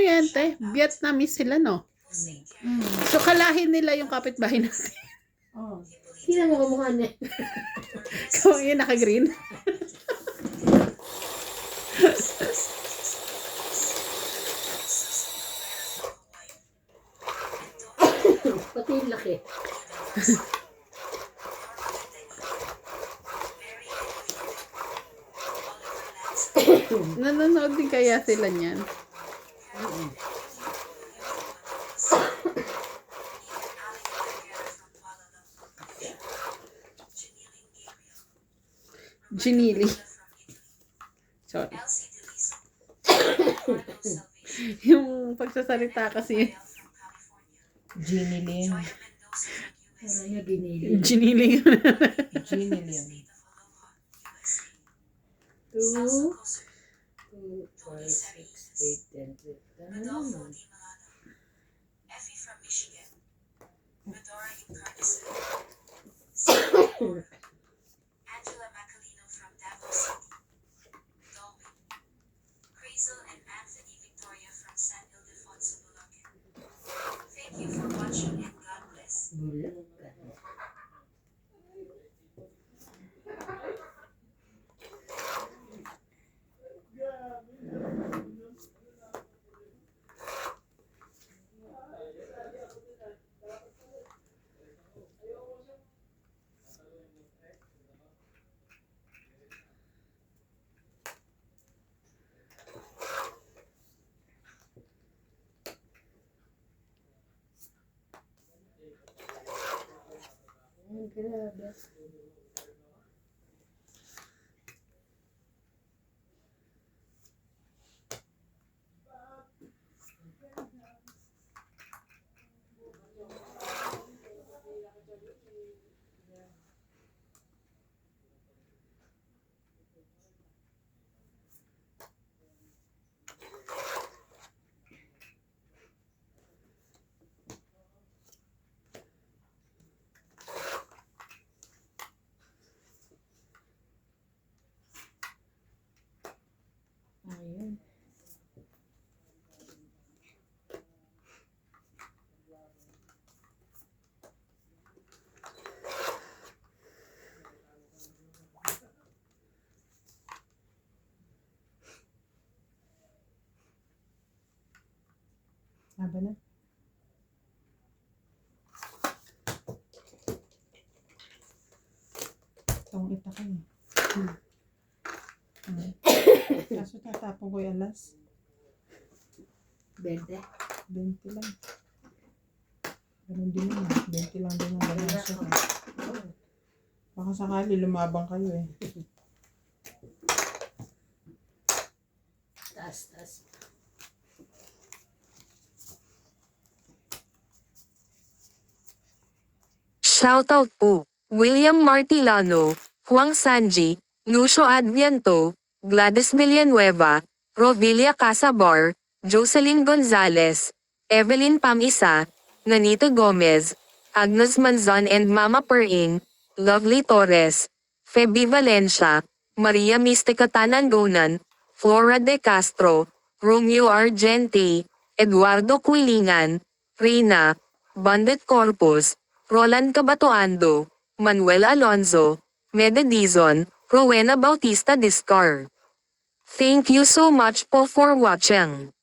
yan, te? Vietnamese sila, no? So, kalahin nila yung kapitbahay natin. Oh. Sino mo kamukha niya? So, yun, naka-green. Pati yung laki. Nanonood din kaya sila niyan. Ginili. Sorry. Yung pagsasalita kasi. Ginilin. Ano niya ginili? Ginili. Ginilin. 2, 5, 6, 8, 10, 12. Ano naman? Effie from Michigan. Medora Incarnason. Angela Macalino from Davao City. Dolwyn. Crazel and Anthony Victoria from San Ildefonso, Bulacan. Thank you for watching and God bless. Bulacan. Grabe. Ayun. Haba na. Itong itakan eh. Kaso tatapon ko yung alas. 20. 20 lang. Ganun din naman. 20 lang din ang balanso ko. Baka sakali lumabang kayo eh. Taas. Shoutout po, William Martilano, Juan Sanji, Lucio Adviento, Gladys Villanueva, Rovilia Casabar, Jocelyn Gonzalez, Evelyn Pamisa, Nanito Gomez, Agnes Manzon and Mama Pering, Lovely Torres, Feby Valencia, Maria Mystica Tanangonan, Flora De Castro, Romeo Argente, Eduardo Quilingan, Reyna, Bandit Corpus, Roland Cabatoando, Manuel Alonzo, Mede Dizon, Rowena Bautista Discar. Thank you so much po for watching.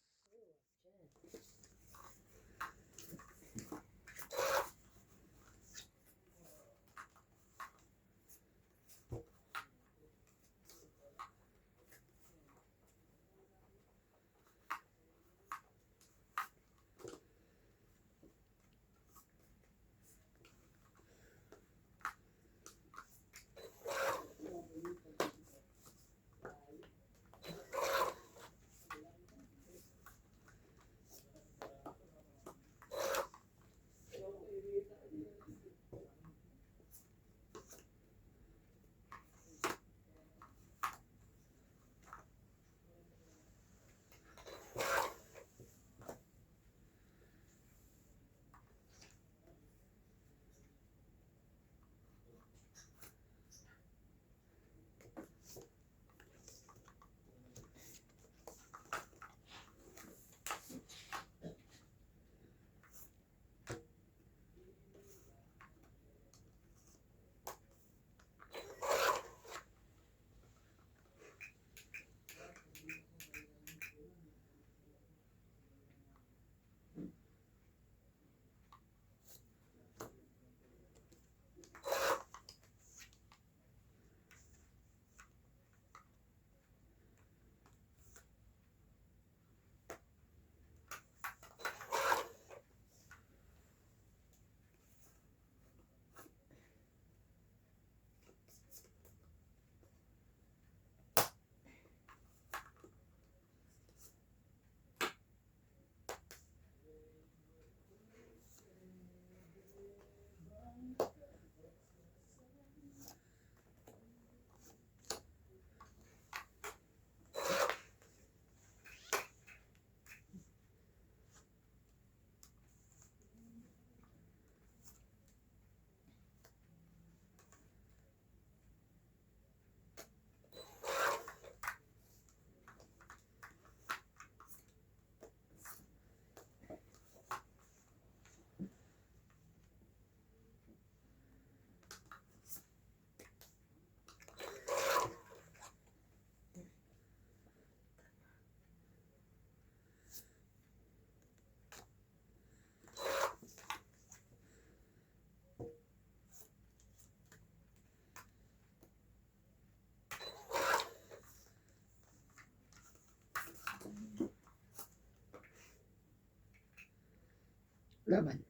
Laban.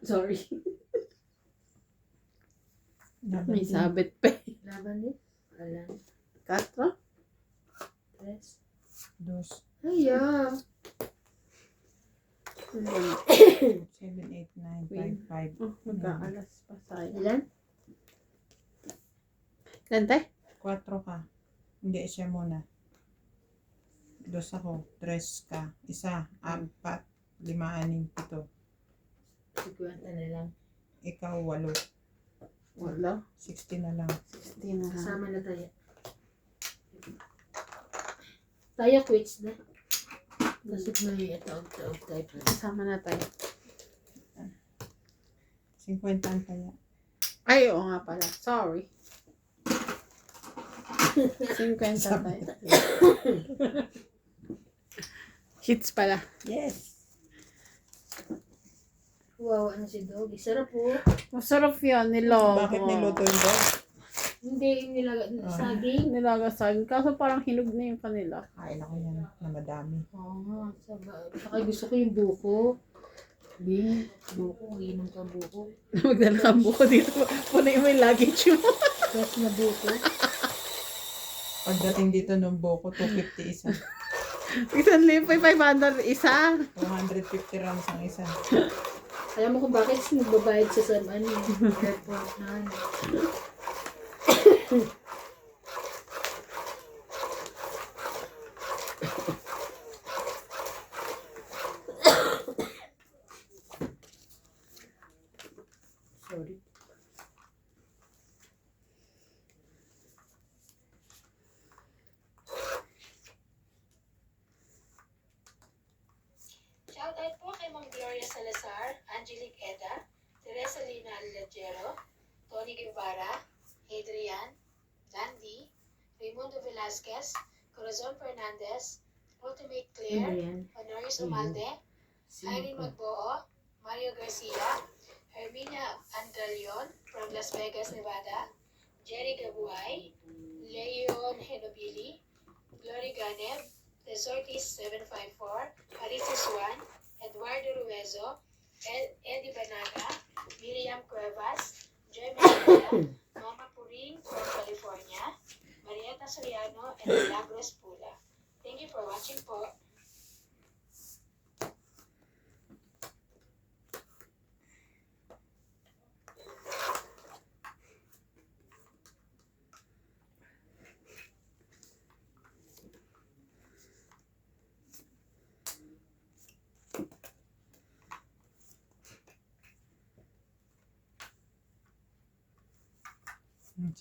Sorry. Laban May din. sabit pa eh. Laban din. Alam. 4? Tres. Dos. Ay, ah. 7, 8, 9, 5, 5. Oh, magkaalas pa sayang. Ilan? Gante? 4 ka. Hindi, siya muna. Dos ako. 3 ka. Isa. 4. 5, 6, 7. 50 na lang. Ikaw, 8. Wala. 60 na lang. 16 na lang. Kasama na tayo. Tayo quits na. Kasi may taog-taog tayo. Kasama na tayo. 50 ang taya. Ay, oo nga pala. Sorry. 50 tayo. Hits pala. Yes. Wow, ano si Dog? Sarap po. Masarap yan. Nilogo. Bakit niluto yung dog? Hindi saging. Nilagasan. Kaso parang hinog na yung kanila. Kain ako yan na madami. Oo nga. Saka gusto ko yung buko. Bing, buko. Inom ka buko. Magdala kang buko dito. Punin mo yung luggage mo. Fresh na buko. Pagdating dito ng Boko, 250 isa. Isang lipoy, 500 isa. 250 rams ang isa. Alam mo kung bakit nagbabayad siya sa airport na ano. Sorry. Shoutout po kay Ma'am Gloria Salazar, Angelique Eda, Teresa Lina Lagero, Tony Guevara, Adrian, Landy, Raimundo Velasquez, Corazon Fernandez, Ultimate Ano Claire, yan? Honorius Umalde, Irene Magboo, Mario Garcia, Herminia Andalion from Las Vegas, Nevada, Jerry Gabuay, Leon Henobili, Glory Ganeb, Resortis 754, Marisa Swan, Eduardo Ruezo, Eddie Banaga, Miriam Cuevas, Joy Mendoza, Mama Puring from California, Marieta Soriano, and Milagros Pula. Thank you for watching po.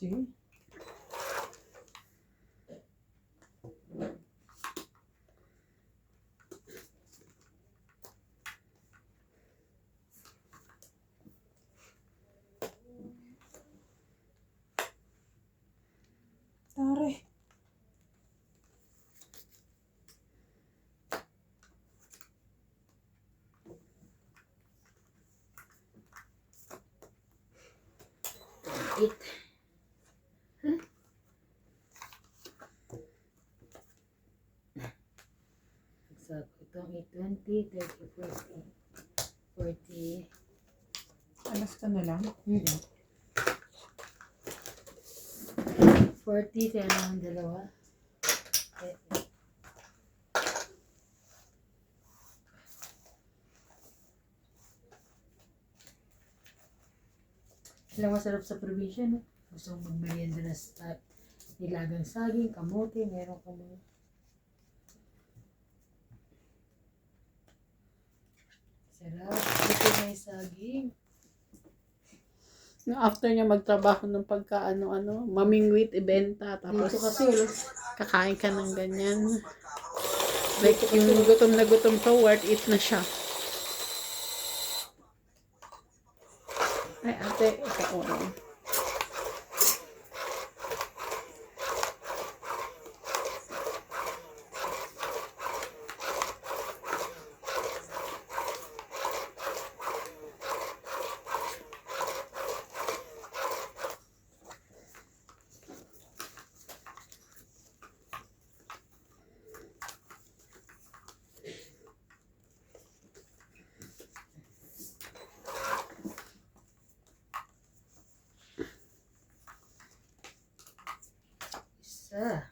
Sige. Tare. It. So, itong 20, 30, 40. 40. Alas ka na lang. 40, kaya naman dalawa. Sila masarap sa probinsya, no? Gusto mong magmerienda na sa nilagang saging, kamote, meron ka mga. Sarap. Ito may saging. After niya magtrabaho ng pagka-ano-ano, mamingwit, ibenta, tapos Dito kasi, kakain ka ng ganyan. Like, yung gutom na gutom to, worth it na siya. Ay, ate, ikaw. Isa.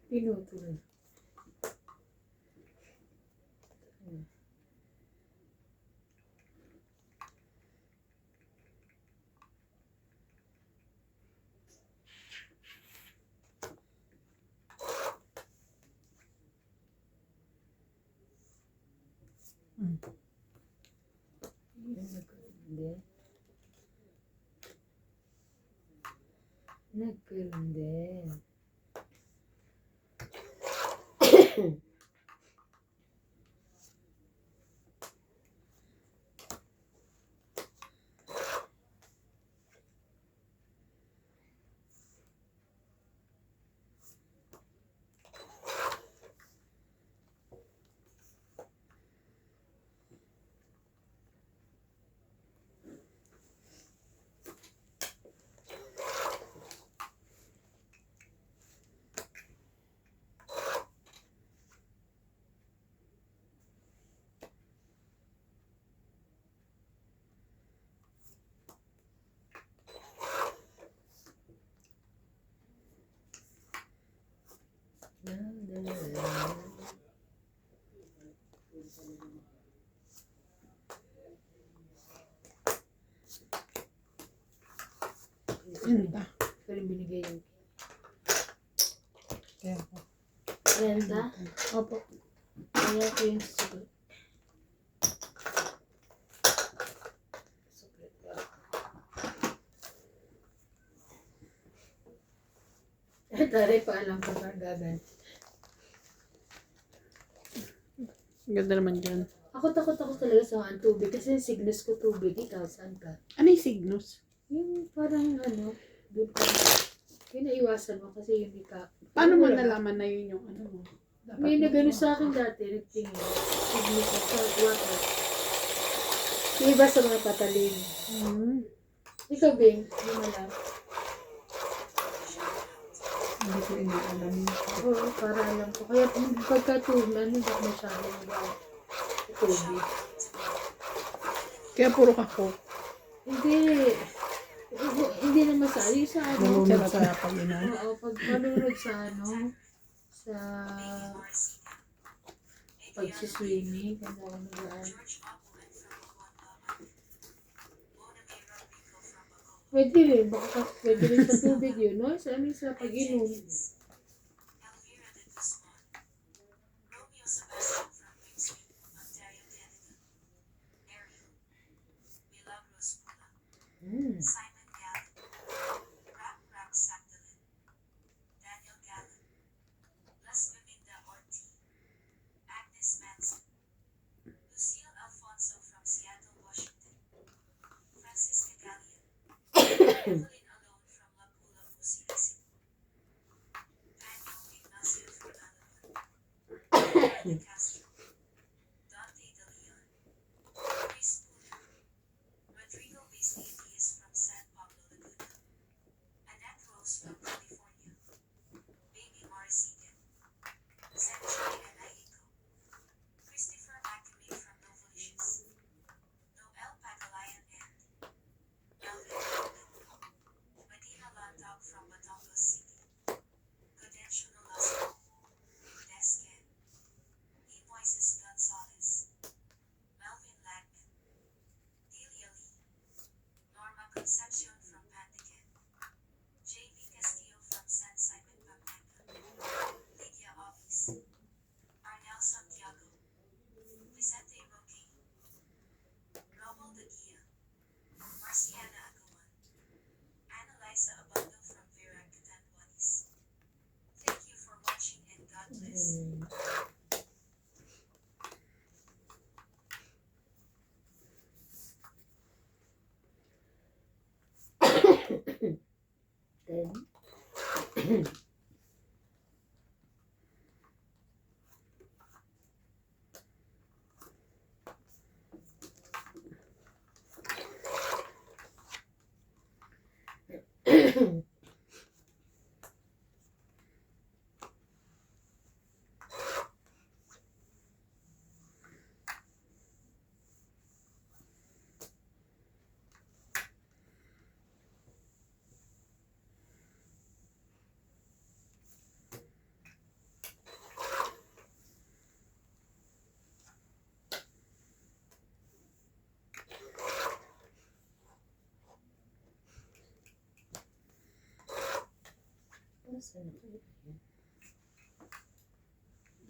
Pinutol. Nagkaroon Nagkaroon din. Ganda. Pero binigay yung Kaya po. renta. Opo. Kaya ko yung secret. Secret ba? Tari pa alam ko pa gagan. Ganda naman dyan. Ako takot ako talaga sa mga tubig kasi yung sickness ko tubig. Ikaw, saan ka? Ano yung Cygnus? Yung parang ano, doon ka. Kinaiwasan mo kasi hindi ka. Paano mo Wala. nalaman na yun yung ano mo? Dapat May mo- nagano sa akin dati, nagtingin. Sickness sa water. Yung iba sa mga patalim. Hmm. Ikaw, Bing, hindi mo alam. Hindi ko inaalam yun. Oo, para alam ko. Kaya pagkatulan, hindi ko masyadong tubig. Kaya puro kako. Hindi. Hindi na masali sa ano. Nalunod sa pag-inom. Oo, pag manunod sa ano, sa pagsiswimming, kung ako nagaan. Pwede rin, baka pwede rin sa tubig yun, no? Sa amin sa pag-inom. Elvira de Guzman, Romeo Sebastian from Kingston, Ontario, Canada, Ariel, Milagros Pula, Simon Gallen, Rak Sakdalin, Daniel Gallen, Las Gominda Orti, Agnes Manson, Lucille Alfonso from Seattle, Washington, Francisca Gallian, Evelyn Alone from Lapu-Lapu City, Daniel Ignacio from Alabama, Dante Castro, Dante De Leon, Chris Spooner, Rodrigo Vizquez from San Pablo, Laguna, Annette Rose from California, Baby Mariciden, Sanjay and Aiko, Christopher McNamee from Novolicious, Noel Pagalayan and Melvin Alvin, Medina Landau from Batangas City, Gaudensio Nolasco, Descan, Nasaan ito?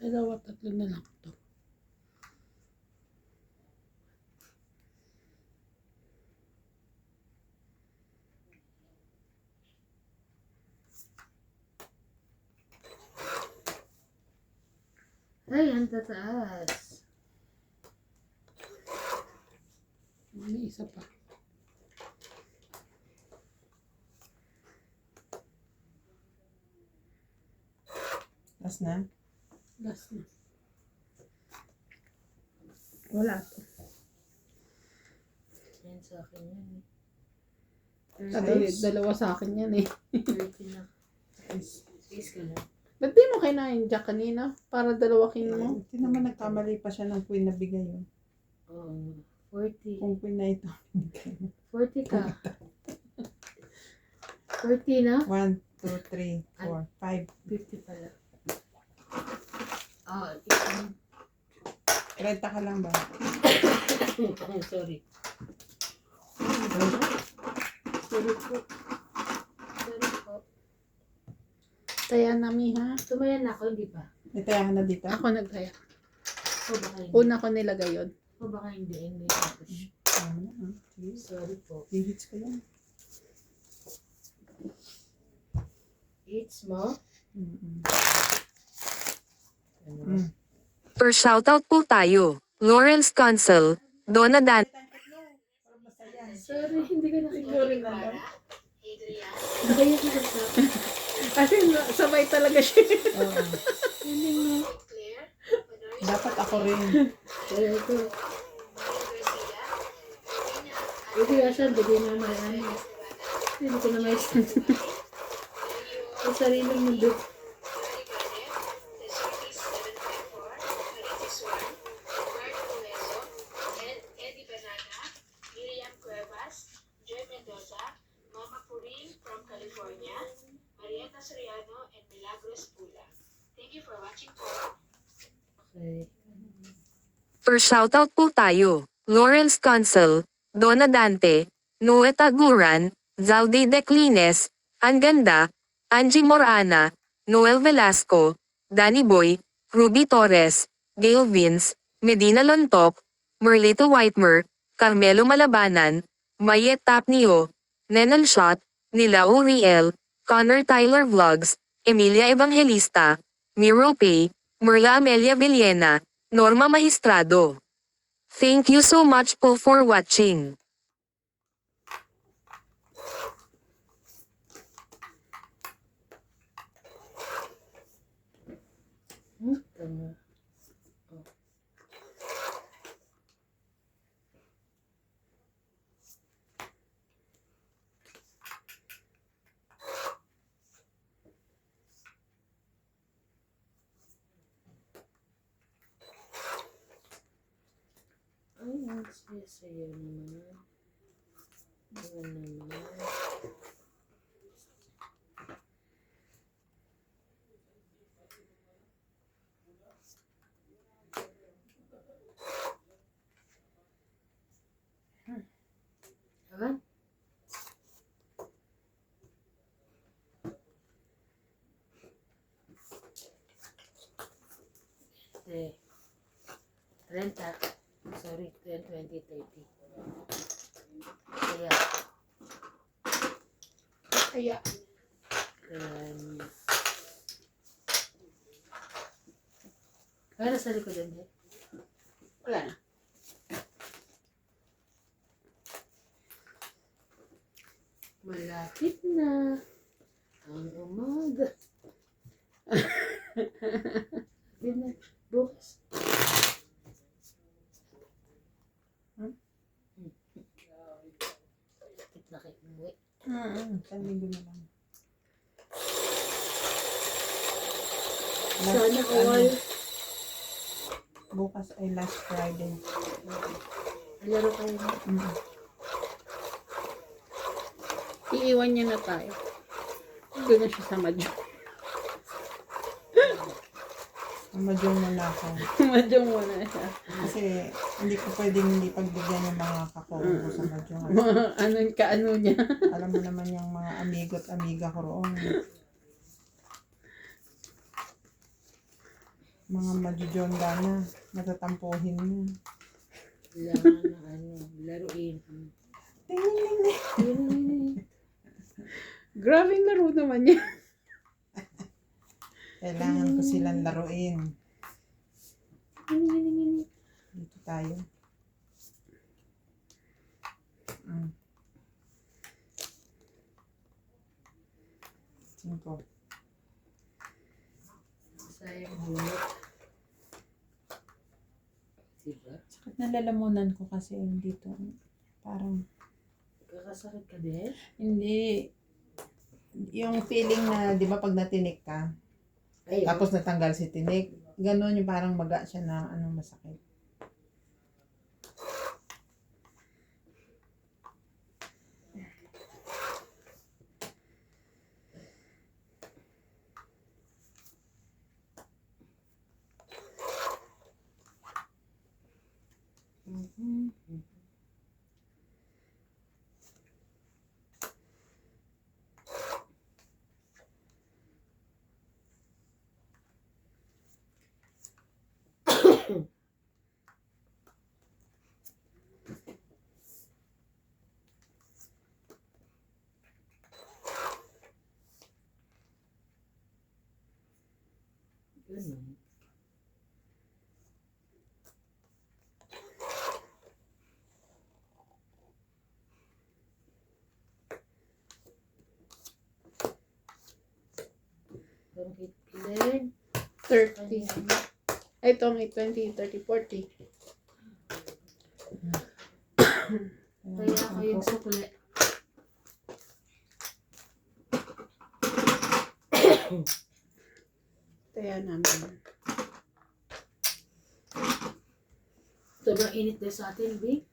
Dalawa, tatlo na lang to. Ay, ang tataas. May isa pa. Last na. Last na. Wala to. Yan sa akin yan eh. Dalawa sa akin yan eh. 30 na. Space ka na. Ba't di mo kinain Jack kanina? Para dalawa kin mo? Hindi naman nagkamali pa siya ng queen na bigay yun. Oo. 40. Kung queen na ito. 40 ka. 40 na? 1, 2, 3, 4, 5. 50 pala. Ah, 30 ka lang ba? sorry. Sorry po. Sorry po. Taya nami ha? Tumayan na ako, hindi pa. May tayahan na dito? Ako nagtaya. O baka hindi. Una ko nilagay yun. O baka hindi. Hindi tapos. Tama na, ah. Sige. Sorry po. Hihits ko yan. It's mo? Mm-mm. Ano? Mm. Per shoutout po tayo. Lawrence Consul, Donna Dan. Sorry, hindi ka nakigurin na lang. Adrian, Kaya ka sa Kasi sabay talaga siya. Oo. Hindi mo. Claire, Honoris Dapat ako rin. Kaya ito. Mario Garcia, Ermina Hindi asan, hindi na may ano. Hindi ko na may sa sariling mundo. Mari Garnet, Tesuris 754, Maritis 1, Bert Puleso, Eddie Bernada, Miriam Cuevas, Joy Mendoza, Mama Puril from California, Marieta Soriano, and Milagros Pula. Thank you for watching po. Okay. Per shoutout po tayo. Lawrence Consul, Donna Dante, Noe Taguran, Zaldi Declines, Anganda, Angie Morana, Noel Velasco, Danny Boy, Ruby Torres, Gail Vince, Medina Lontok, Merlito Whitemer, Carmelo Malabanan, Mayet Tapnio, Nenan Shot, Nila Uriel, Connor Tyler Vlogs, Emilia Evangelista, Miro Pay, Merla Amelia Villena, Norma Magistrado. Thank you so much po for watching. Tama. Ay, ang saya naman. Ano naman. Ayan. Eh, 30. Sorry, 10, 20, 30. Kaya, Kaya, ayan. Kaya nasa likod din. wala na. Malapit na. Ang umaga. Yun na. Bukas. Nakikumuwi. Isang linggo na lang. Sana Last, all. bukas ay last Friday. Laro kayo na. Iiwan niya na tayo. Doon na siya sa Madyo. Madyong mo na ako. Madyo muna siya. Kasi hindi ko pwedeng hindi pagbigyan yung mga kakobo ko sa madyong. Mga ano niya. Alam mo naman yung mga amigo at amiga ko roon. Mga madyonda na. Matatampuhin mo. Kailangan na laruin. Grabing laro naman niya. Kailangan ko silang laruin. Dito tayo. Cinco. Sayang hulot. Diba? Sakit na lalamunan ko kasi dito. Parang Kakasakit ka din? hindi. Yung feeling na, di ba pag natinik ka, Ayun. tapos natanggal si tinik, ganon yung parang maga siya na masakit. Ganun. Pangkit ilan? 30. Ito may 20, 30, 40. Kaya ako yung sukli. Kaya namin. Sobrang init din sa atin, Vic.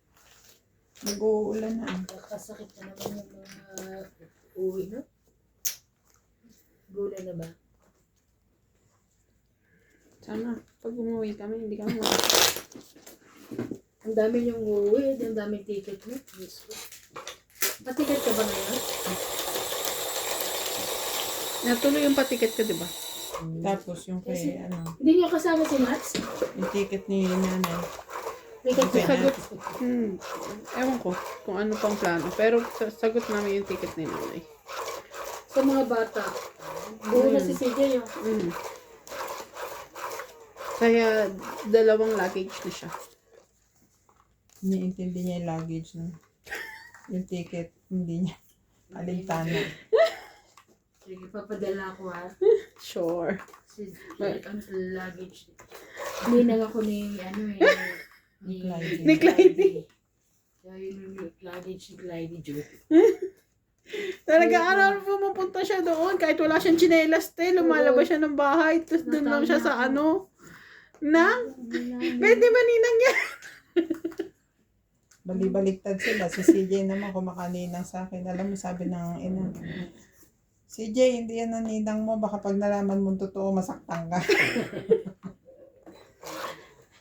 Nag-uulan na. Kakasakit na naman yung mga uwi, no? Gula na ba? Sana, pag umuwi kami, hindi kami Ang dami yung uuwi, ang daming ticket mo. Diyos ko. Patiket ka ba ngayon? natuloy yung patiket ko, di ba? Tapos yung kay, Hindi niyo kasama si Mats? yung ticket ni nanay. Ticket Okay, ka sagot. Ewan ko kung ano pang plano. Pero sagot namin yung ticket ni nanay. Sa mga bata. Buo na si CJ yung. Kaya, 2 luggage na siya. Iniintindi niya yung luggage no? Yung ticket, hindi niya. Alintana. Sige, papadala ko ha. Sure. Si ang luggage. Ninang ako ni, Ni Clyde. Kaya yung luggage ni Clyde, joke. Talaga, araw pumupunta siya doon. Kahit wala siyang tsinelas, lumalabas siya ng bahay. Tapos doon lang siya sa pwede ba ninang yan? Balibaliktad sila. Si CJ naman kumakaninang sa akin. Alam mo, sabi ng ina, CJ, hindi yan ang ninang mo. Baka pag nalaman mo totoo, masaktan ka.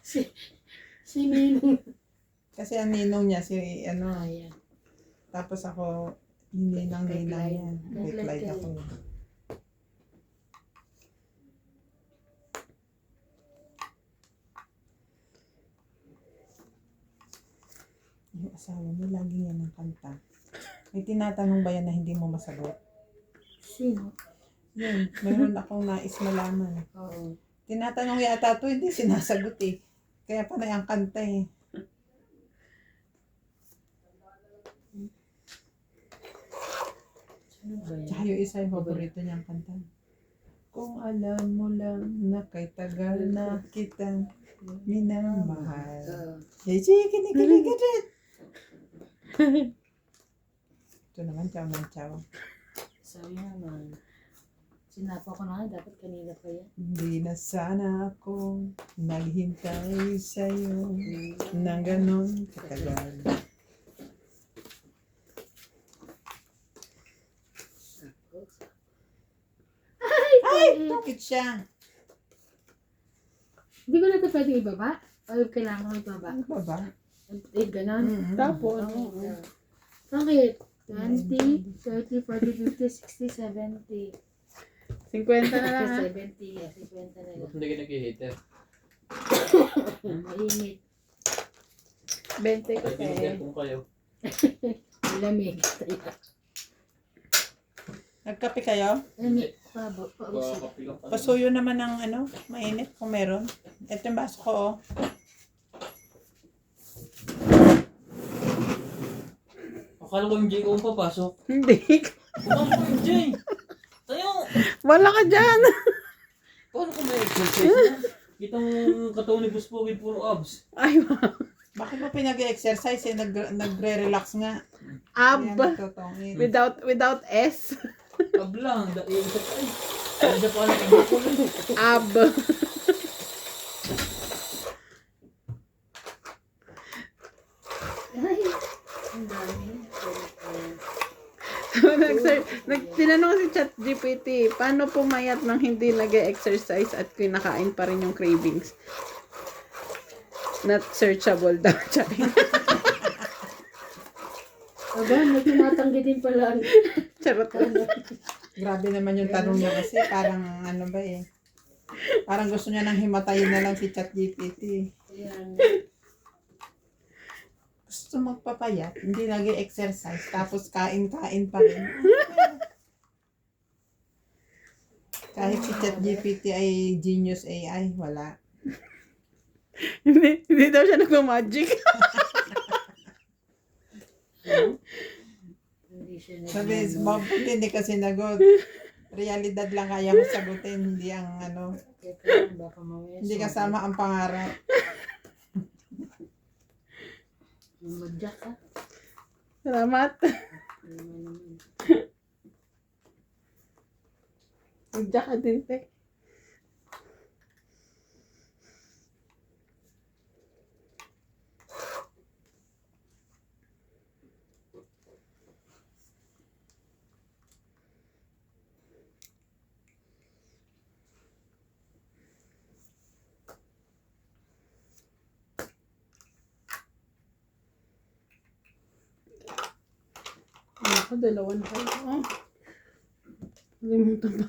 Si Ninong. Kasi ang ninong niya, Ayan. tapos ako, hindi nang Kay ninang Clyde. yan. Kay Kay Clyde Clyde ka ako. Yung asawa mo, lagi yan ng kanta. May tinatanong ba yan na hindi mo masagot? Sino? Yun, mayroon akong nais malaman. Oo. Tinatanong yata to, hindi sinasagot eh. Kaya panay ang kanta eh. Ano ba yan? Tsaka yung isa yung paborito niyang kanta. Kung alam mo lang na kay tagal na kitang minamahal. Yeji, kinikilig ka din. Ito naman, chow ng chow. Sabi naman. Sinapa ko na nga, dapat kanina pa yan. Hindi na sana ako naghintay sa'yo ng ganon katagal. Ay, tukit siya. Hindi ko na ito pwede ibaba? O kailangan ko ibaba? Ano ba ba? Eh, ganon. Mm-hmm. Tapos, Bakit? 20, 30, 40, 50, 60, 70. 50 na lang ha. 70, 50 na lang. Hindi ka nag-hater. Mainit. 20 ko Nag-hater kung kayo. Malamig. Nagkape kayo? Mainit. Pausin. Kapilang ka. Pasuyo naman ng ano, mainit kung meron. Ito yung baso ko, oh. Akala ko yung Jay ko papasok. Hindi. Kumama ko yung Jay! Tayo! Wala ka dyan. Paano kung may exercise na? Kitang katawan ni Boss Pogi puro abs. Ay, wow. Bakit mo pinag-exercise eh? Nagre-relax nga. Ab. Ayan, nagtotongin. Without S. Ab lang. Isa pa eh. Isa pa lang ang ko lang. Ab. Ay, ang dami. Tinanong si ChatGPT, paano pumayat nang hindi nag-exercise at kinakain pa rin yung cravings? Not searchable daw. Aba, may tinatanggi din pala. Charot. Grabe naman yung tanong niya kasi parang ano ba eh. Parang gusto niya nang himatayin na lang si ChatGPT. Ayan. Gusto magpapayat, hindi nag-exercise, tapos kain-kain pa rin. Kahit si ChatGPT ay genius AI, wala. Hindi daw siya nagmamagic. Hindi siya Sabi, nag- mabuti hindi ka sinagot. Realidad lang kaya mo sagutin, hindi ang ano, Teka lang, baka mamaya hindi sobrang- kasama ang pangarap. Madyak ka. Salamat. Ano naman. Magdiyak ka din, te. Ako, dalawa na kayo. Oh. Limutan ba?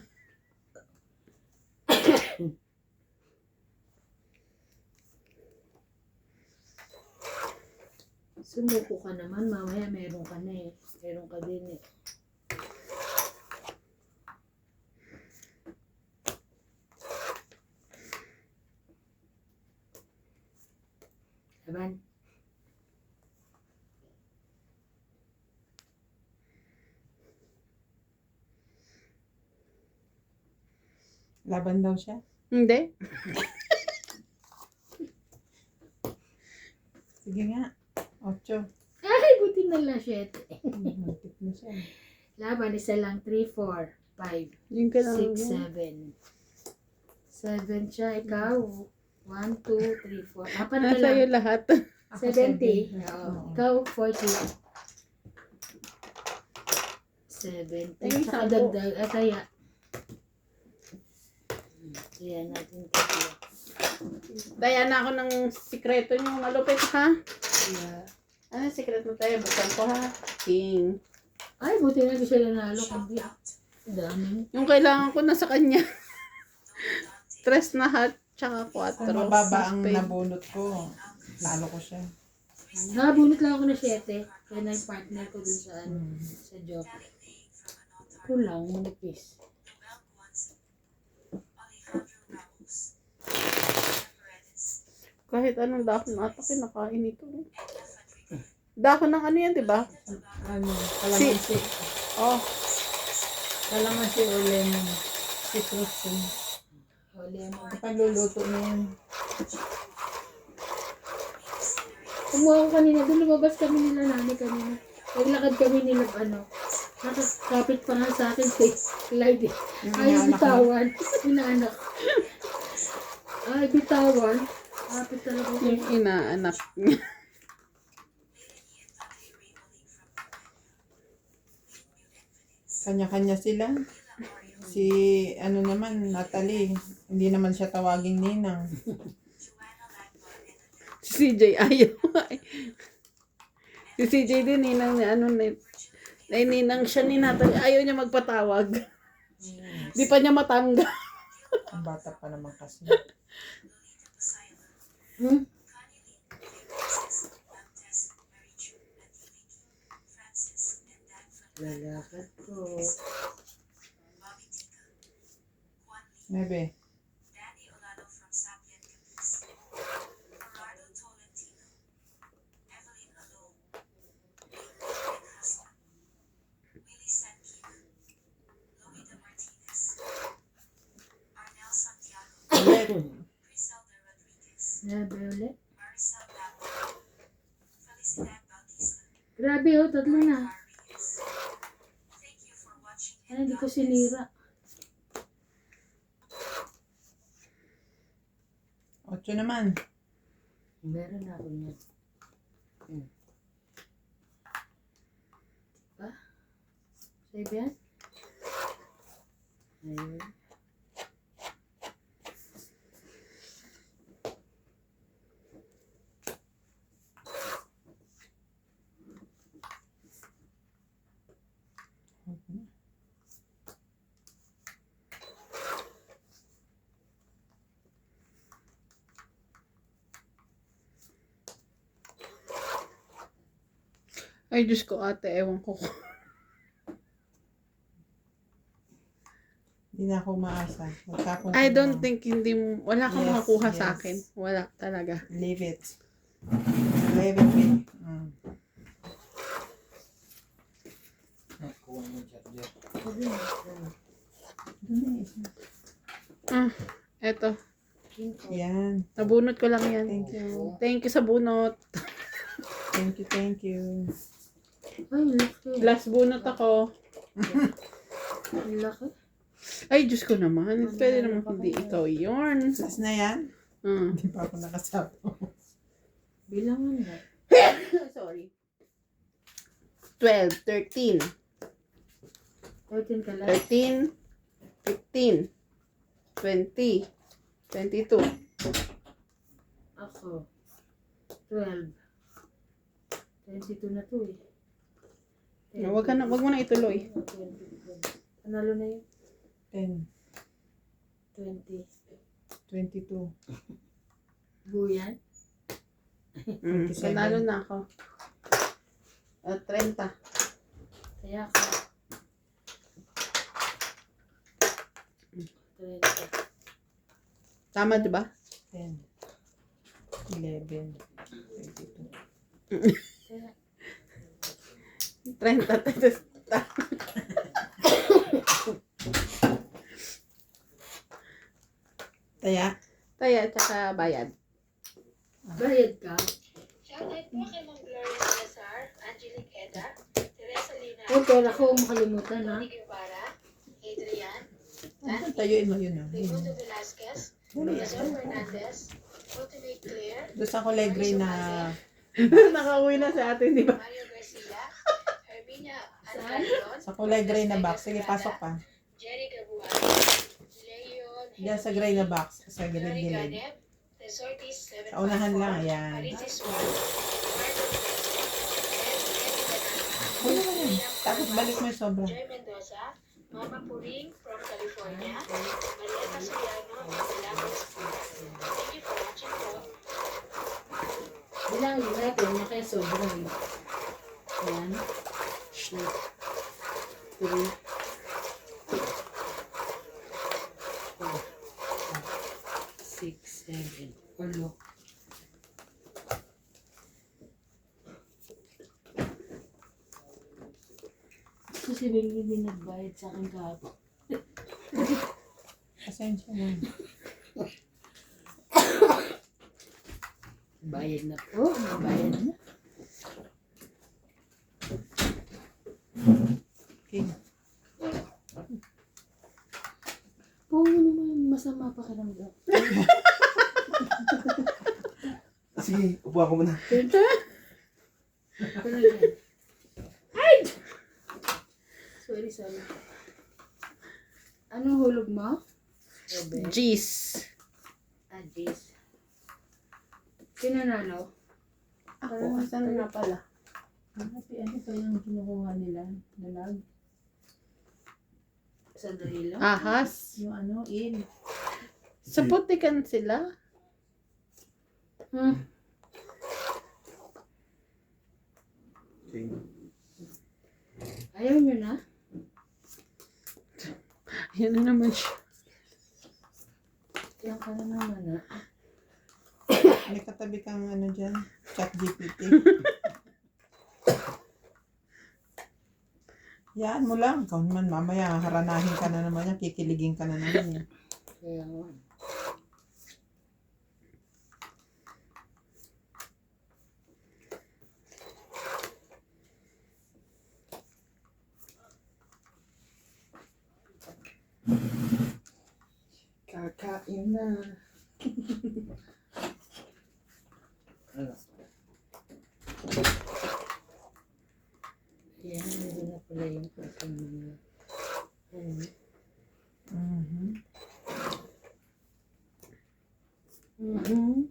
Sumuko ka naman, mamaya meron ka na eh. Meron ka din eh. Laban. Laban daw siya. Hindi. Sige nga. 8. Ay, buti na lang 7. Muntik na siya. Laban, isa lang. 3, 4, 5, Yung ka lang. 6, 7. 7 siya, ikaw. 1, 2, 3, 4. Apat na Nasa iyo lang. lahat. Ako 70. 7. Oo. Oo. Ikaw, 40. 70. Ay, Saka 10. dagdag. At kaya. Ayan natin kasi. Daya na ako ng sikreto niyo. Malupit ha? Yeah. Ano yung sikreto tayo? Buksan ko ha? King. Ay, buti na di siya nanalo. Kundi. Dami. Yung kailangan ko na sa kanya. 3 na hat, tsaka 4. Kung mababa ang nabunot ko, lalo ko siya. Nakabunot lang ako na 7. Kaya na yung partner ko dun sa, ano, sa job. Kulang, manipis. Kahit anong dahon ata, kinakain ito. Dahon ng ano yan, di ba? Ano, kalamansi. Oh, Kalamansi o lemon. Citrus yun. O lemon. Kapag luluto na yan. Kumuha ko kanina, doon lumabas kami nila nanay kanina. Naglakad kami nila, nakakapit pa nga sa akin kay Clyde. Yung Ay, inaanak mo. bitawan. Inaanak. Ay, bitawan. Kapit talaga ko. Yung inaanak niya. Kanya-kanya sila. Si, ano naman, Natalie, hindi naman siya tawaging ninang. Si CJ ayaw. Si CJ din, ninang ni ano, ninang siya ni Natalie. Ayaw niya magpatawag. Di pa niya matanggap. Ang bata pa naman kasi. Hmm? Lalakad ko. Nebe. Danny Olado from Sapien Capiz, Gerardo Tolentino, Evelyn Alo, Nick Hassan, Willie Sanquina, Louis de Martinez, Arnel Santiago, Griselda Rodriguez, Grabe ulit. Maricel Babo, Felicidad Bautista, Grabe oh, tatlo na. Rodriguez. Thank you for watching. Ay, hindi ko sinira. 8 naman. Meron na ako niyan. Diba? Save yan? Ayun. Ay, Diyos ko ate, ewan ko. Hindi na ako umaasa. I don't think wala kang Yes, makakuha sa yes. akin. Wala talaga. Leave it. Leave it me. Kuha mo yung charger. Eto. Yan. Nabunot ko lang yan. Thank you. Thank you sa bunot. Thank you, thank you. Ay, laki. Last bunot ako. Laki. Ay, Diyos ko naman. Pwede naman hindi ikaw yun. Last na yan? Hindi pa ako nakasapo. Bilangan na. Sorry. 12, 13, 13 ka lang. 13, 15, 20, 22. Ako. 12. 22 na to eh. Wag mo na ituloy. 20. Panalo na yun. 10, 20. 22. Buyan. Panalo na ako. 30. Kaya ako. 30. Tama, di ba? 10, 11, 22. Kaya. 30. Taya? Taya, tsaka bayad. Bayad ka. Shoutout po kay Ma'am Gloria Salazar, Angelique Eda, Teresa Lina, Huwag ka ako makalimutan ha. Tony Guevara, Adrian, Tayuin mo yun. Raimundo Velasquez, Rizal Fernandez, Ultimate Clear, Doon sa kulay gray na Nakauwi na sa atin, di ba? Mario Garcia, Herminia Antalion, sa kulay gray na box. Sige, pasok pa. Jerry Gabuan, Leon Diyan sa gray na box. Sa Glory gilid-gilid. Ganet, Resortis 754, Sa unahan lang, ayan. Maritis 1, Marco Wala na yan. Tapos balik mo yung sobra. Joy Mendoza, Mama Puring from California, Mariana Soriano, and Salamat School. Thank you for watching po. Bilangin natin na kaya sobrang. Ayan. 3. 6, 7. Ulo. si Baby din nagbayad sa akin kahapon. Pasensya na. Bayad na po. Bayad na. Okay. Oo naman, masama pa kiramdam. Sige, upo ako muna. Pero yan. Ay! Sorry. Anong hulog mo? Ebe. Jeez. Jeez. Sinanalo? Ako, asan na pala? Ano pa yung kinukuha nila? Nalag? Sandali lang. Ahas. Yung ano, il. Sa putikan sila. Ayaw nyo na? Yan na naman siya. Yan ka na naman na. May katabi kang ano dyan, chat GPT. Yan mo lang. Ikaw naman mamaya, haranahin ka na naman yan, kikiligin ka na naman yan. Kaya nga. Kakain na. Yan, hindi na pala yung kasama. Mhm.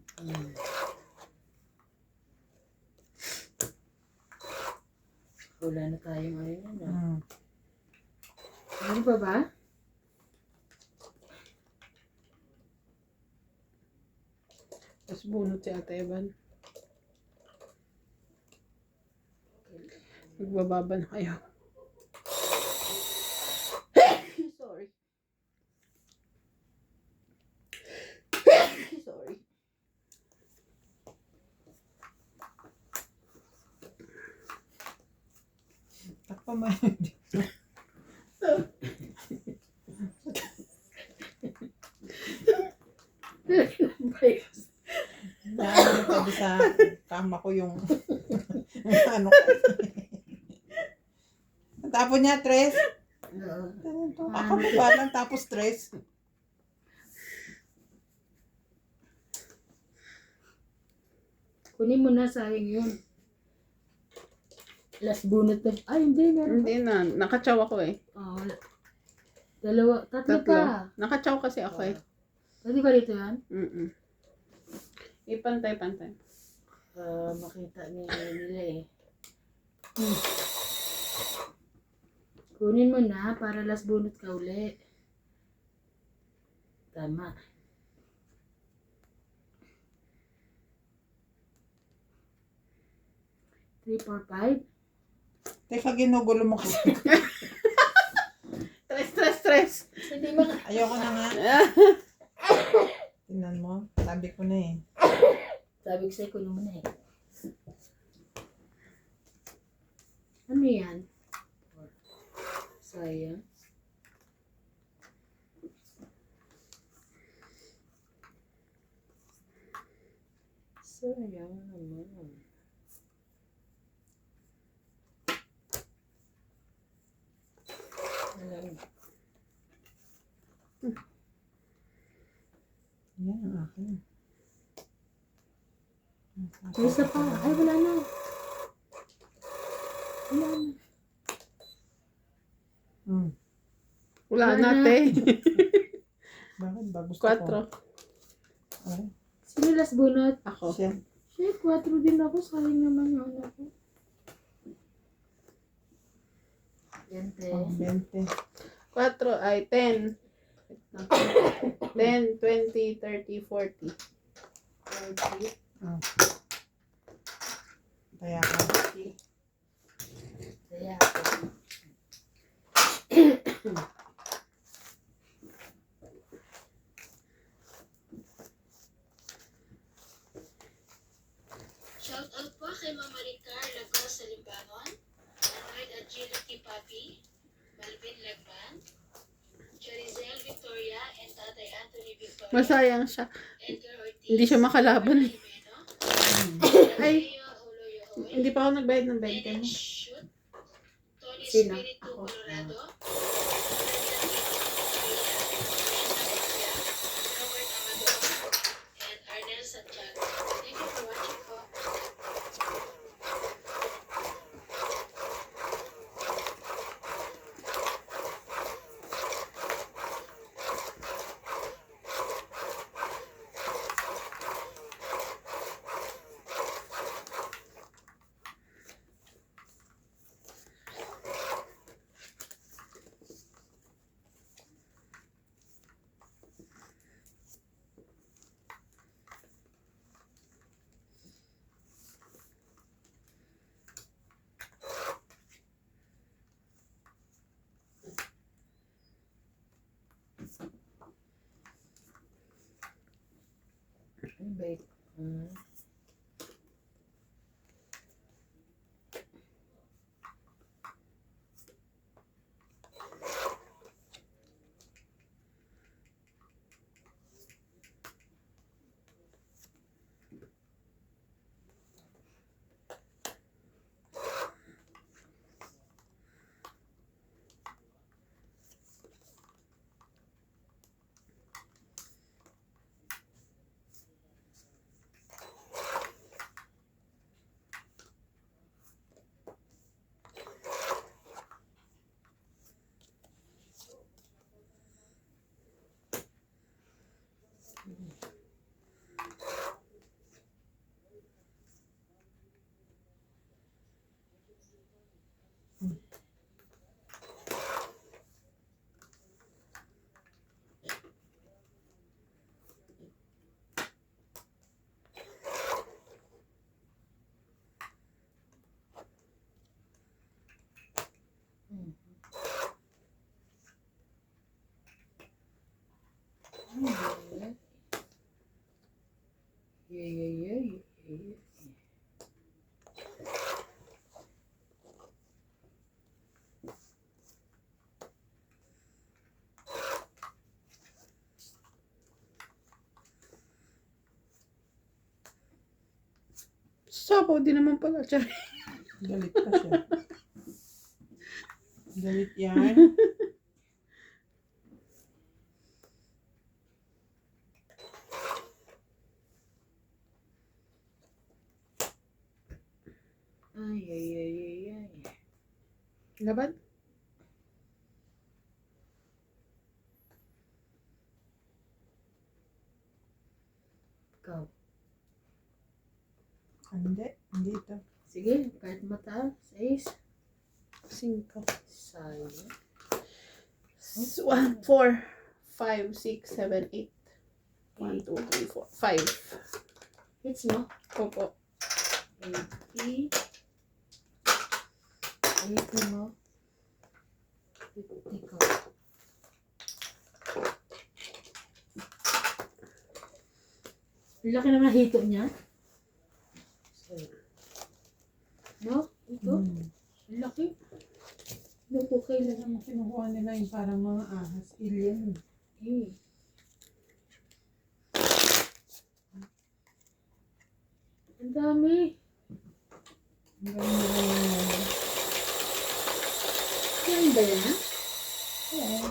Wala na tayong ayun na. Mm. Ano pa ba? Tapos bunot si Ate Evan. Magbababa na kayo. Sorry. Sorry. Takpa mo yun. Dahil tabi sa kama ko yung ano. Tapos niya, Tres. Ako mo ba lang tapos Tres? Kunin mo na, sayang yun. Last bunot na. Ay, hindi. Meron pa. Hindi na. Nakachaw ako eh. Oh, tatlo Tatlo. pa. Nakachaw kasi ako eh. Pwede ba dito yan? Ipantay-pantay. Makita nila eh. Kunin mo na para last bunot ka uli. Tama. Three, four, five. Teka, ginugulo mo ko. Stress. Hindi mo Ayoko na nga. Tingnan mo. Sabi ko na eh. sabi ko sa'yo, kunin mo na eh. Ano yan? Sayang. Sayang naman. Alam. Yan ang akin. May isa pa. Ay, wala na. Wala na. Wala Wala na. natin. Bakit ba? Gusto 4. ko. Ay, Sino last bunot? Ako. siya. Shit, 4 din ako. Sayang naman yung anak ko. Oh, 20. 4 ay 10. 10, 20, 30, 40. Oh. Kaya ka. Kaya ako. Shout out po kay Mama Ricar Lagos sa Libanon, Anoyd Agility Papi, Melvin Lagban, Charizel Victoria and Tatay Anthony Victoria, Masayang siya. Edgar Ortiz, Hindi siya makalaban eh. Jimeno, Ay, Leo Oloyohoy, hindi pa ako nagbayad ng 20 Bennett mo. Shoot, Tony Sino? Espiritu Ako. Colorado, Brendan Robert Amador, and Arnel Santiago. Thank you for watching po. Ano ba ito? Sapaw din naman pala. Tsari. Galit pa siya. Galit yan. Ay. Laban? Ikaw. Hindi. Hindi ito. Sige, kahit mataas. 6. 5. Sayang. 1, 4, 5, 6, 7, 8. 1, 2, 3, 4, 5. Hits mo? Opo. 80. 80 mo. 50 ko. Ang laki naman hito niya. No? Ito? Ang laki. Hindi po kailangan mo. Kinukuha nila yung parang mga ahas. Alien. Eh. Ang dami. Ang galing nila yung Yan ba yan? Oo.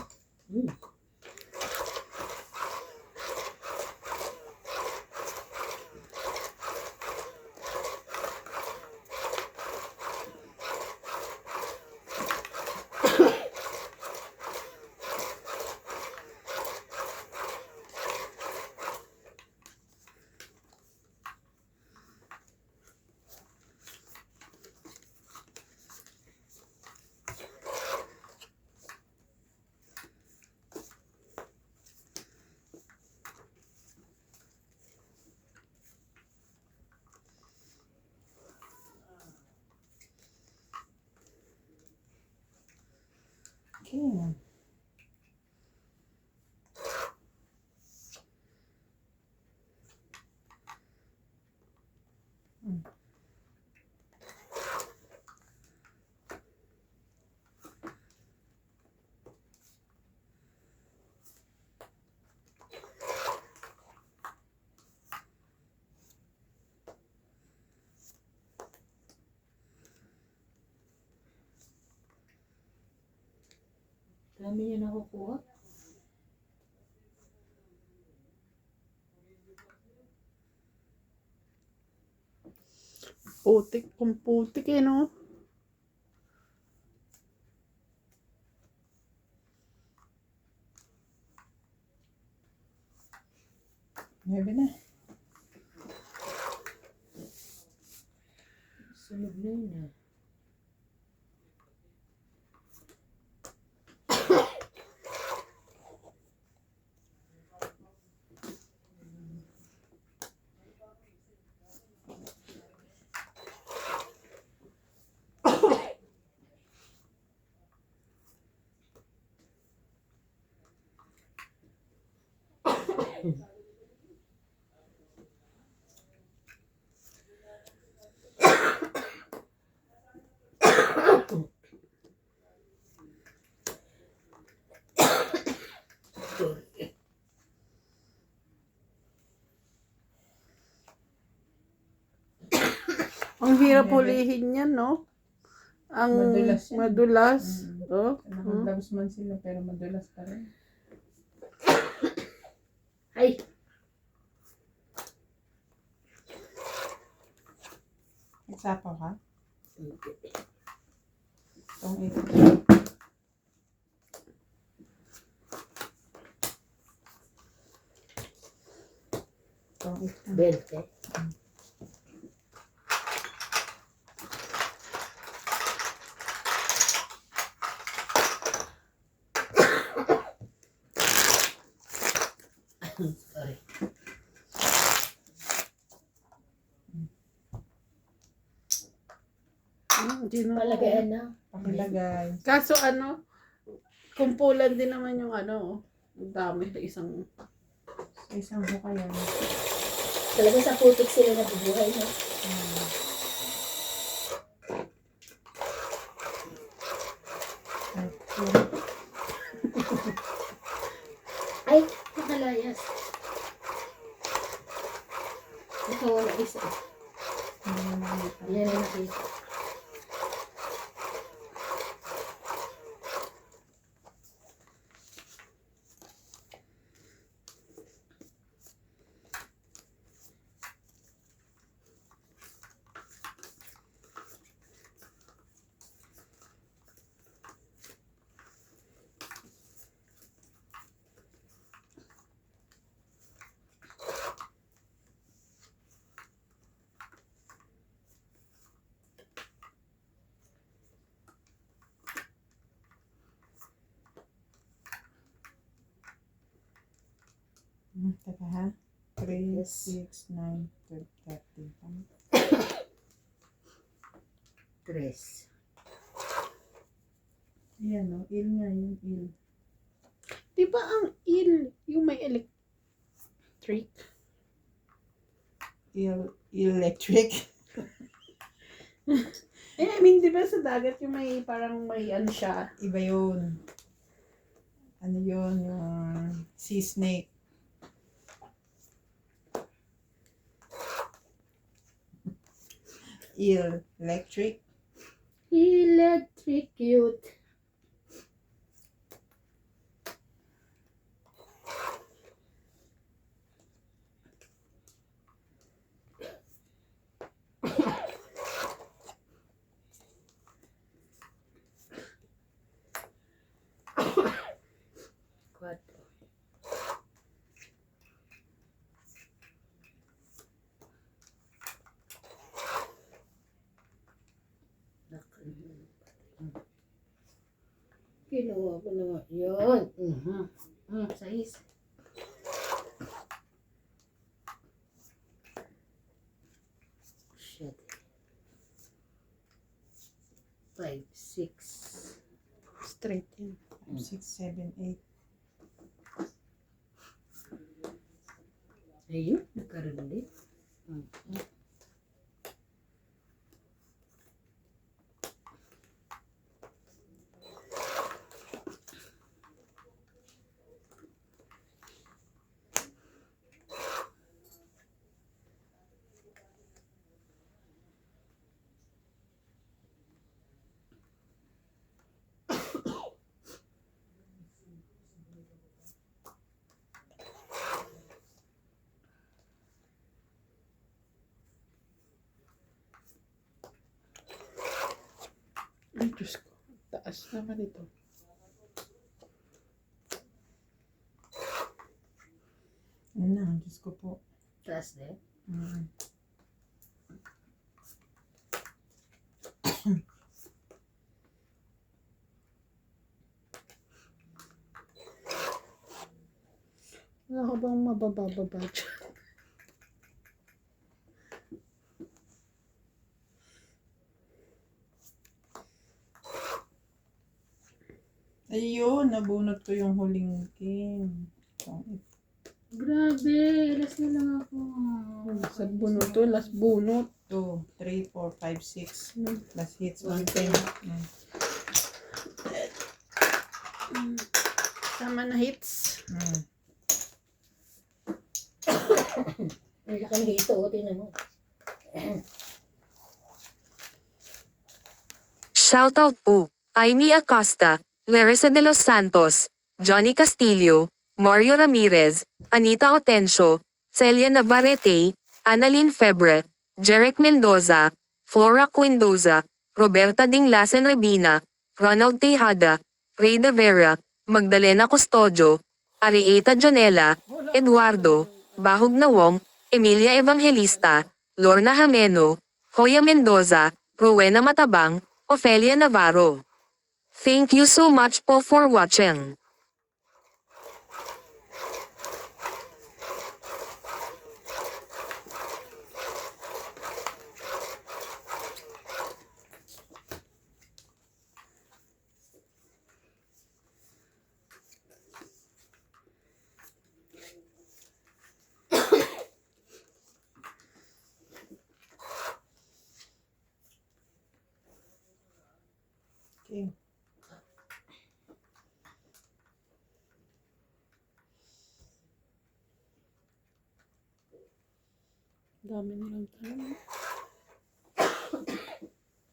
Okay. Dami niya nakukuha. Putik, kung putik eh, no? Maybe na. Sunog na yun ah. Ang hirap hulihin yan, no? Ang Madulas yan. madulas. Mm. Oh. Nakagloves man sila pero madulas pa rin. Ay! Nagsapaw ka? Itong ito. Itong ito. 20. Sorry. Palagayan na. Pakilagay. Kaso ano, kumpulan din naman yung ano, oh. Ang dami sa isang... Sa isang buka yan. Talaga sa putik sila nabubuhay no? Ay, nakalayas. Ito wala isa. Yan ang nakita. Teka ha. 3, Yes. 6, 9, 12, 13. Tama? 3. Yan o. Il nga yun. Il. Di ba ang yung may electric? Electric. I mean, di ba sa dagat yung may parang may ano siya? Iba yun. Ano yun? Yung sea snake. Electric. Electrocute. Quatro. Kinuha ko na nga. Yun. Sais. Shit. 5, 6. Straight yun. 6, 7, 8. Ayun, nagkaroon din. Ay, Diyos ko. Taas naman ito. Yun na, Diyos ko po. Taas din. Mm. Wala ka bang mabababa dyan? Ayun, nabunot ko yung huling king. Grabe, ilas na lang ako. Sa bunot to, last bunot. 2, 3, 4, 5, 6. Last hits, 1 king. Tama na hits. Ang laki ng hito, tingnan mo. Shoutout po, Amy Acosta, Larissa de los Santos, Johnny Castillo, Mario Ramirez, Anita Otencio, Celia Navarrete, Annalyn Febre, Jeric Mendoza, Flora Quindoza, Roberta Dinglasen Rebina, Ronald Tejada, Ray De Vera, Magdalena Custodio, Arieta Janela, Eduardo, Bahog Nawong, Emilia Evangelista, Lorna Jameno, Hoya Mendoza, Rowena Matabang, Ofelia Navarro. Thank you so much po for watching. King. Dami nilang tanong.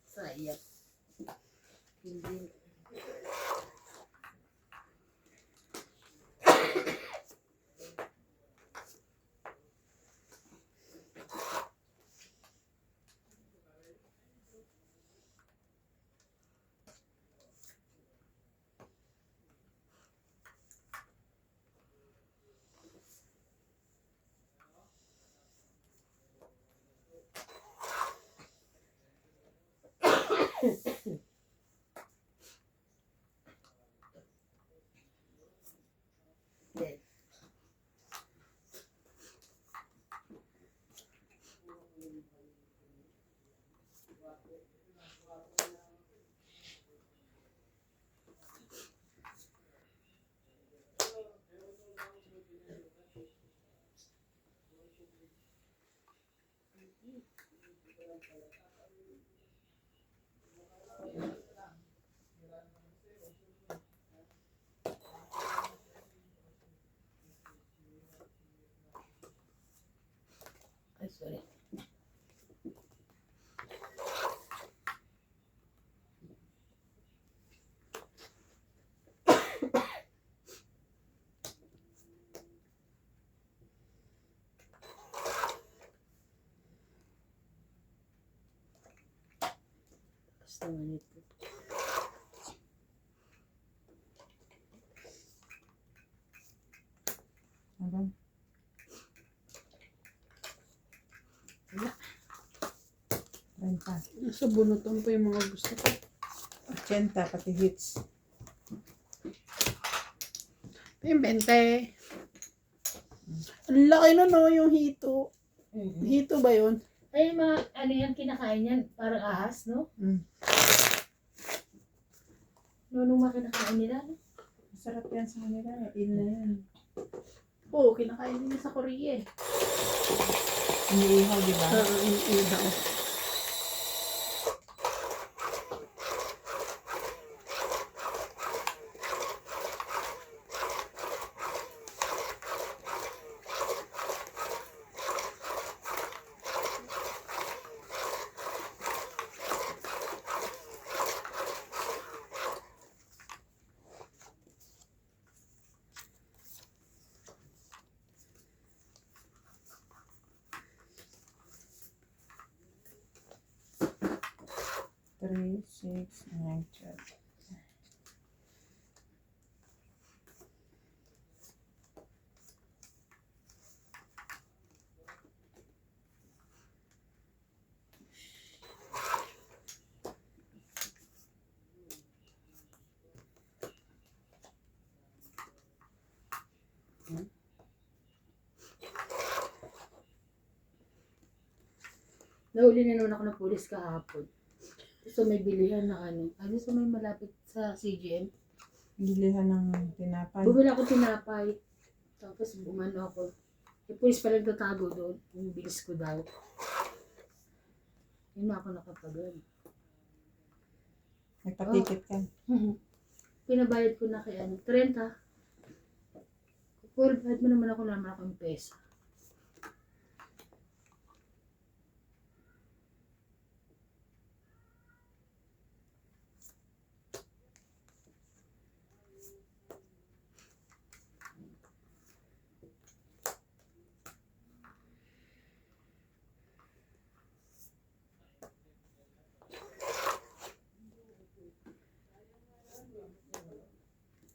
Sayang. Hindi. Ay, sorry. Basta naman ito. Ano? Renta. Nasa bunutan pa yung mga gusto ko. 80, pati hits. Yung 20. Ang laki na no, yung hito. Hito ba yun? Ay, mga, ano yan, kinakain yan? Parang ahas, no? No, nung mga kinakain nila, no? Masarap yan sa kanila. In na yan. Oo, kinakain din sa Korea eh. Iniihaw, di ba? Iniihaw. 3, 6, 9, 12. Nahuli na naman ako ng pulis kahapon. So may bilihan na ano sa may malapit sa CGM. Bilihan ng tinapay. Bumili ako tinapay. Tapos bumano ako. Yung pulis pala nagtatago doon. Yung bilis ko daw. Yun na ako nakapagod. Nagpatikit ka. Pinabayad ko na kay 30. Full bayad mo naman ako naman akong pesa.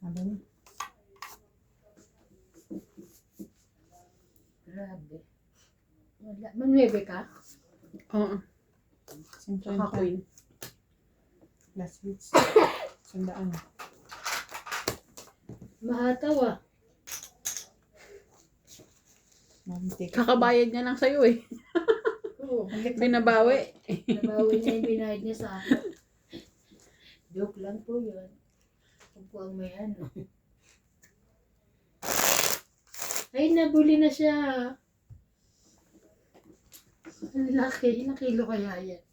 Ano na? Grabe. Wala. Manuebe ka? Oo. 50 Saka queen. plus hits. Sandaan. Mahataw ah. Mag-ticket. Kakabayad niya lang sa'yo eh. Oo. Binabawi. Nabawi niya yung binayad niya sa akin. Joke lang po yun. Kung po ang may ano. Ay, nabuli na siya. Ang laki. Ilang kilo kaya yan?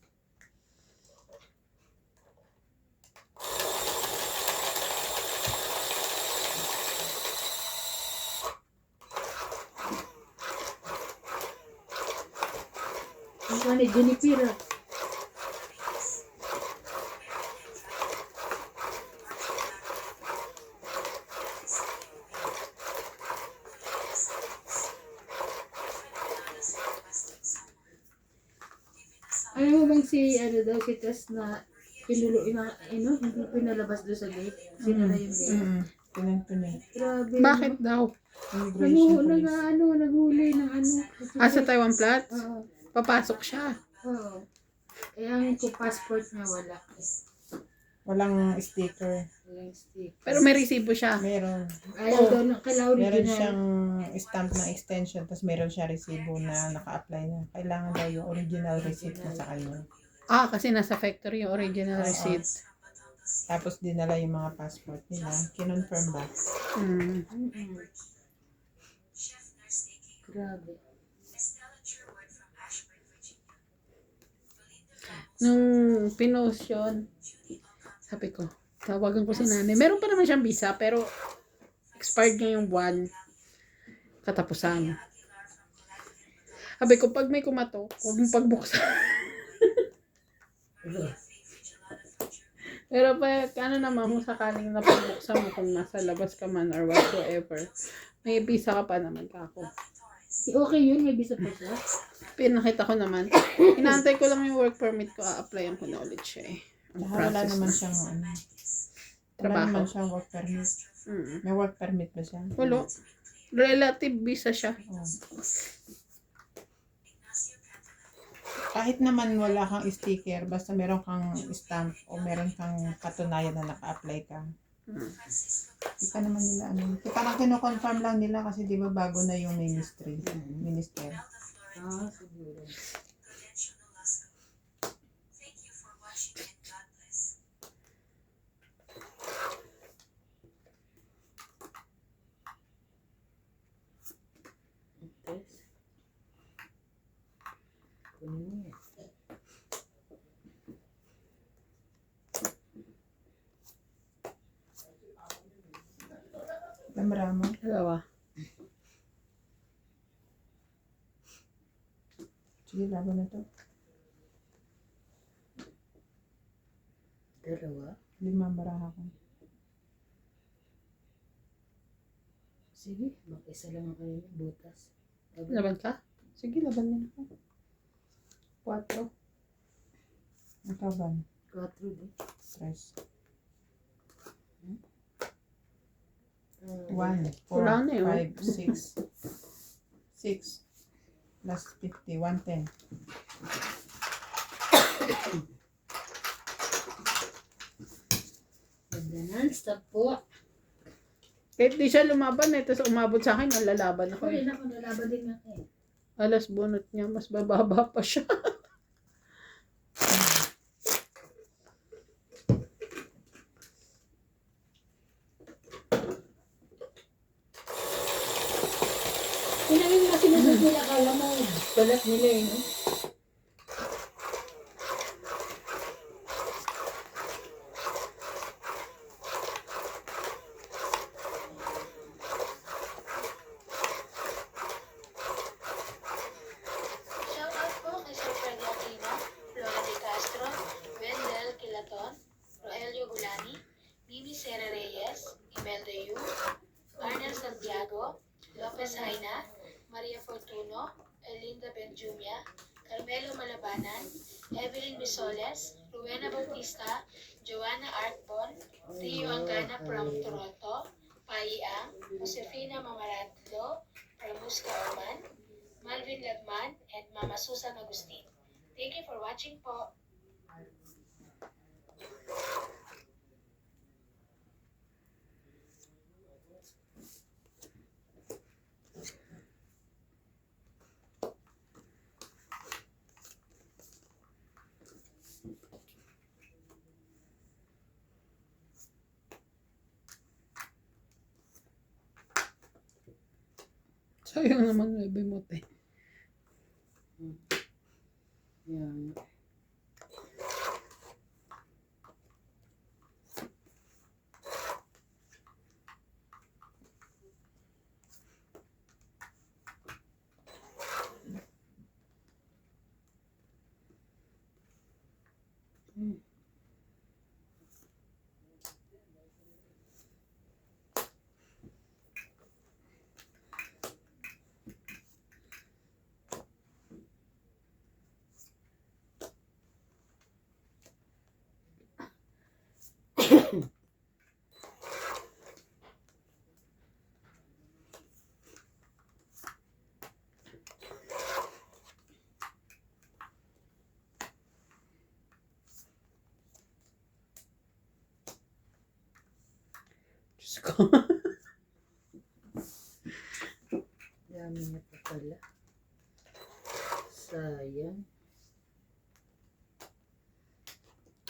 Ano ni Junipero? Alam mo bang si daw si Tess na pinulo hindi pinalabas doon sa gate? Sinara yung gate. Pinag-tunay. Grabe. Bakit daw? Immigration police. Naghuli ng ano. Sa Taiwan Flats? Oo. Papasok siya. Oo. Eh, ang passport niya wala. Walang sticker. Walang stick. Pero may resibo siya. Meron. Ayaw daw ng kailangan Meron original. siyang stamp ng extension, tapos meron siya resibo na naka-apply na. Kailangan daw yung original receipt na sa kanya. Kasi nasa factory yung original receipt. Tapos dinala yung mga passport nila. Kinonfirm ba? Mm. Mm-mm. Grabe. Nung pinost yun, sabi ko, tawagan ko si nanay. Meron pa naman siyang visa, pero expired niya yung buwan. Katapusan. Sabi ko, pag may kumatok, huwag mong pagbuksan. Pero pa, naman kung sakaling napagbuksan mo kung nasa labas ka man or whatsoever, may visa ka pa naman kako. Okay yun, may visa pa siya. Pinakita ko naman. Inaantay ko lang yung work permit ko, a-applyan ko na ulit siya eh. Ang Wala process naman na. siyang wala Trabaho. naman siyang work permit. Mm. May work permit ba siya? Wala. Relative visa siya. Oh. Kahit naman wala kang sticker, basta meron kang stamp o meron kang katunayan na naka-apply ka. Hindi pa naman nila ano. Parang kino-confirm lang nila kasi di ba bago na yung minister. Siguro. Tess. Kunin mo yan. Lamra mo. Dalawa. Sige, laban na to. Dalawa? 5 baraha ko. Sige, mag-isa lang ako yun. Butas. Laban ka? Sige, laban din ako. 4. Ikaw ba? 4 din. Stress. Ah, 1, Wala 4, na yun. 5, 6. 6 plus 50, 110. Ganda na. Stop po. Kahit di siya lumaban eh, tapos umabot sa akin, nalalaban ako Okay eh. na ako. Nalaban din ako eh. Alas bunot niya, mas bababa pa siya. Kinain mga sinusot nila. Kala mo, balat nila eh. No? Shout out po kay Sir Freddy Aquino, Flora de Castro, Wendell Kilaton, Roelio Gulani, Mimi Sera Reyes, Imelda Yu, Arnel Santiago, Lopez Haina, Maria Fortuno, Elinda Benjumia, Carmelo Malabanan, Evelyn Bisoles, Rowena Bautista, Joanna Artbon, Rio Angana from Toronto, Pai Ang, Josefina Mamaradlo, Pramuska Oman, Malvin Lagman, and Mama Susan Agustin. Thank you for watching po. Sayang naman may bimot eh. Yan. Diyos ko. Dami na pa pala. Sayang.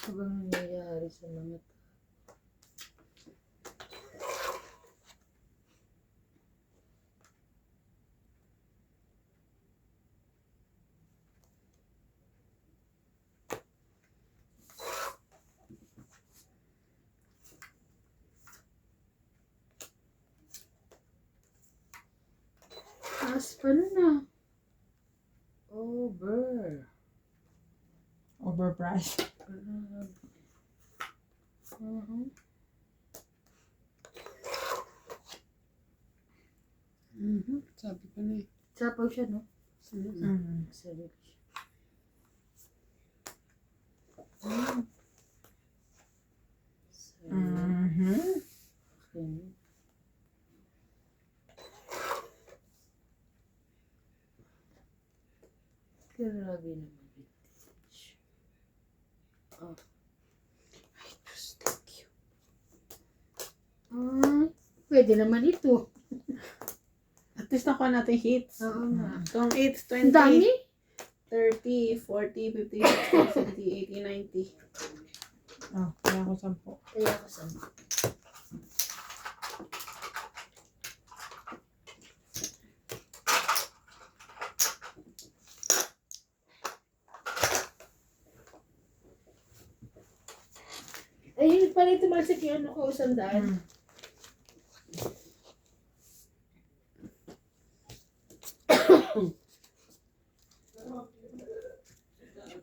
Habang nangyayari sa mga tao. Taas pala na. Over. Overpriced. Grabe. Sabi ko na eh. Sapaw siya, no? Mm. Sabi ko siya. Mhm. Okay. Grabe naman. Oh. Diyos, thank you. Ay, pwede naman ito. At least nakuha natin hits. Oo nga. Itong 8, Ang 20, dami. 30, 40, 50, 60, 70, 80, 90. Oh, kaya ako 10. Kaya ako sa ayun pala ito malsik yung ano ko, 100.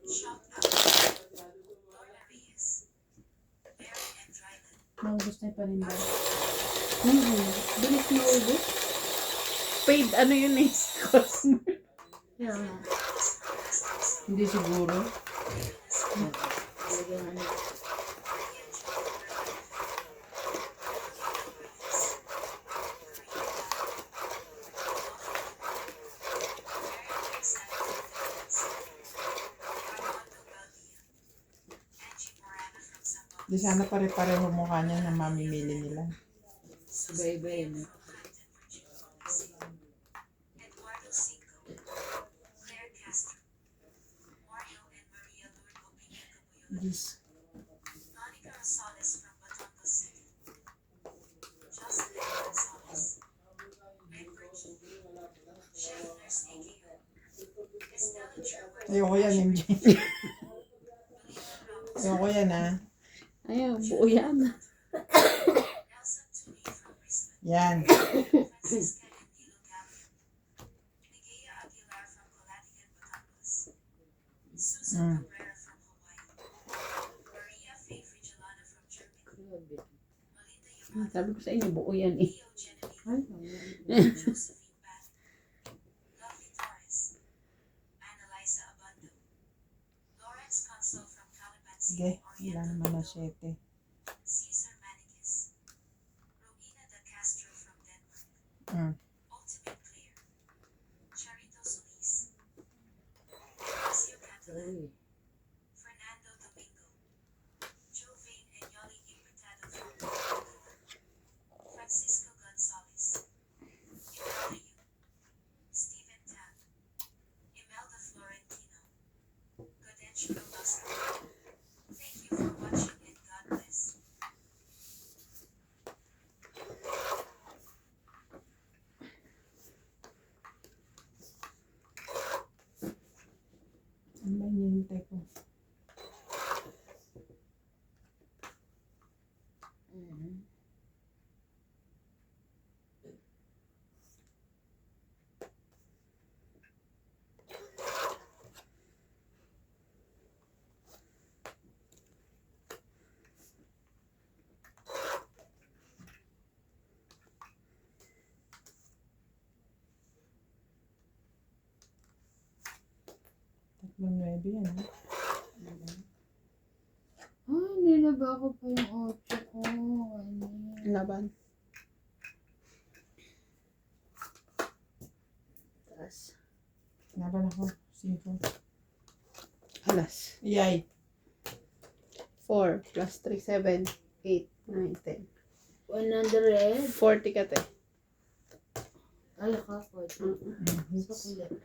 Shout out Laura Reyes, Mary and Dryden. Naubos na yung paninda. Bilis na ubos. Paid, ano yun eh. Yeah. Hindi siguro. talagang ano. Di sana pare-pareho mukha niya na mamimili nila. Iba-iba yun. Eduardo Cinco, Claire Castro, Mario and Maria Lourdes Opinion Cabuyon, Yes. Monica Rosales from Batangas City, Jocelyn Gonzalez, Red Virgie, Chef Nurse AKO, Estella Trevor, Ayoko yan, MJ. Belina Ramos, Ayoko yan, ha. Ayun, buo yan. Nelson Tuni from Brisbane, Yan. Francisca Endilo Gavin, Ligaya Aguilar from Calatigan, Batangas, Susan Cabrera from Hawaii, Maria Faye Frigilana from Germany, Melinda Yamada, Sabi ko sa inyo, buo yan eh. Leo Genevieve, Josephine Bat, Lovely Torres, Annalisa Abando, Lawrence Consul from Calapan Sige, City, ilan Oriental naman na Mindoro, 7. Cesar Manikis, Romina De Castro from Denmark, Mm. Ultimate Clear, Charito Solis, Ignacio Catalan, Fernando Domingo, Jovain and Yoli Importado from Manila, Francisco Gonzalez, Imelda Yu, Stephen Tan, Imelda Florentino, Gaudensio Velasco. Thank you for watching and God bless. Ano ba hinihintay ko? Tatlong 9 yan, ha? Ay, nilaba ko pa yung 8 ko. Ano? Laban. Taas. Laban ako. 5. Alas. Iyay. 4 plus 3, 7, 8, 9, 10. 100. 40 ka te. Ay, ka po. Sa Mm. kulit.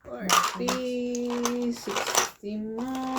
40, 60 mo.